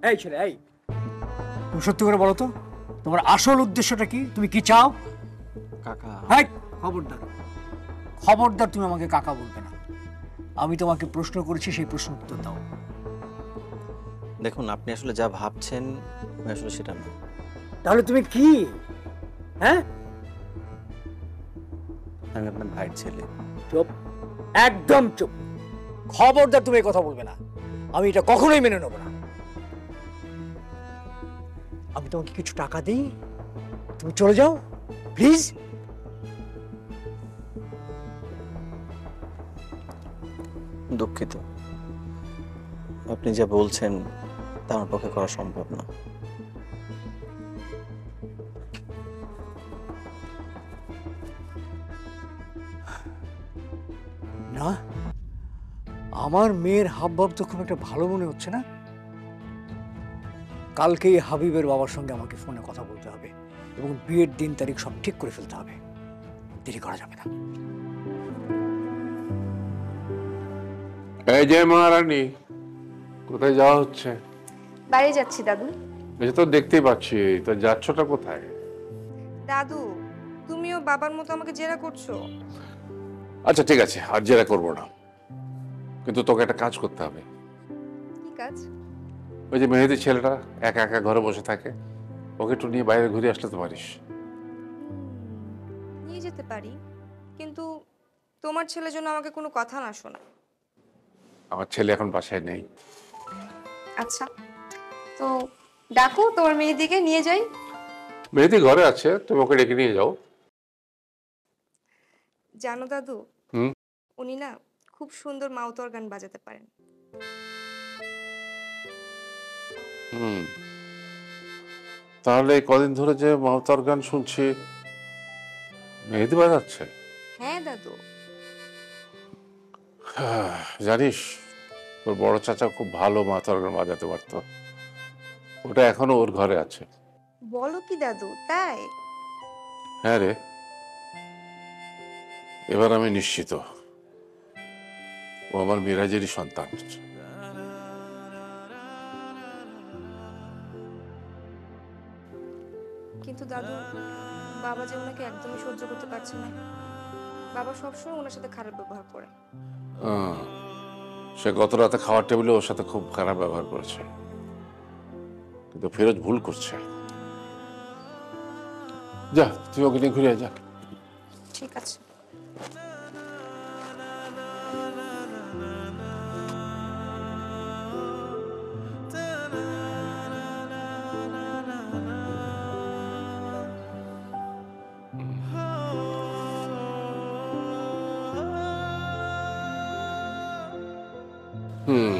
এই ছেলে, এই তুমি সত্যি করে বলো তো তোমার আসল উদ্দেশ্যটা কি? তুমি কি চাও? কাকা হ্যাঁ, খবরদার খবরদার, তুমি আমাকে কাকা বলবে না। আমি তোমাকে প্রশ্ন করেছি, সেই প্রশ্ন উত্তর দাও। দেখুন, আপনি আসলে যা ভাবছেন আমি আসলে সেটা না। তাহলে তুমি কি? হ্যাঁ, আমি আপনার ভাইয়ের ছেলে। চুপ, একদম চুপ। খবরদার তুমি এই কথা বলবে না, আমি এটা কখনোই মেনে নেব না। আমি তোমাকে কিছু টাকা দিই, তুমি চলে যাও প্লিজ। দুঃখিত, আপনি যা বলছেন তা আমার পক্ষে করা সম্ভব না। না, আমার মেয়ের হাবভাব তো খুব একটা ভালো মনে হচ্ছে না। কালকেই হাবিবের বাবার সঙ্গে আমাকে ফোনে কথা বলতে হবে এবং বিয়ের দিন তারিখ সব ঠিক করে ফেলতে হবে, দেরি করা যাবে না। এই যে মহারানী, কোথায় যাওয়া হচ্ছে? বাড়ি যাচ্ছি দাদু। এটা তো দেখতেই পাচ্ছি, তো যাচ্ছটা কোথায়? দাদু, তুমিও বাবার মতো আমাকে জেরা করছো। আচ্ছা ঠিক আছে, আর জেরা করবো না, কিন্তু তোকে একটা কাজ করতে হবে। কি কাজ? ওই যে মেহেদি ছেলেটা একা একা ঘরে বসে থাকে, ওকে একটু নিয়ে বাইরে ঘুরে আসলে তো পারিস। নিয়ে যেতে পারি, কিন্তু তোমার ছেলের জন্য আমাকে কোনো কথা না শোনা। আমার ছেলে এখন বাসায় নেই। আচ্ছা, তো ডাকো তোমার মেয়েদিকে, নিয়ে যাই। মেহেদি ঘরে আছে, তুমি ওকে ডেকে নিয়ে যাও। জানো দাদু, হুম। উনি না খুব সুন্দর মাউথ অর্গান বাজাতে পারেন। হুম, তাহলে এই কদিন ধরে যে মাউতার গান শুনছি, মেহেদি বাজাচ্ছে। হ্যাঁ দাদু। জানিস, তোর বড় চাচা খুব ভালো মাউতার গান বাজাতে পারতো, ওটা এখনো ওর ঘরে আছে। বলো কি দাদু, তাই? হ্যাঁ রে, এবার আমি নিশ্চিত ও আমার মিরাজেরই সন্তান। কিন্তু দাদু, বাবা যে ওনাকে একদমই সহ্য করতে পারছে না। বাবা সবসময় ওনার সাথে খারাপ ব্যবহার করে। সে গত রাতে খাওয়ার টেবিলে ওর সাথে খুব খারাপ ব্যবহার করেছে, কিন্তু ফিরোজ ভুল করছে। যা, তুই ওকে নিয়ে ঘুরে আয়, যা। ঠিক আছে। হুম।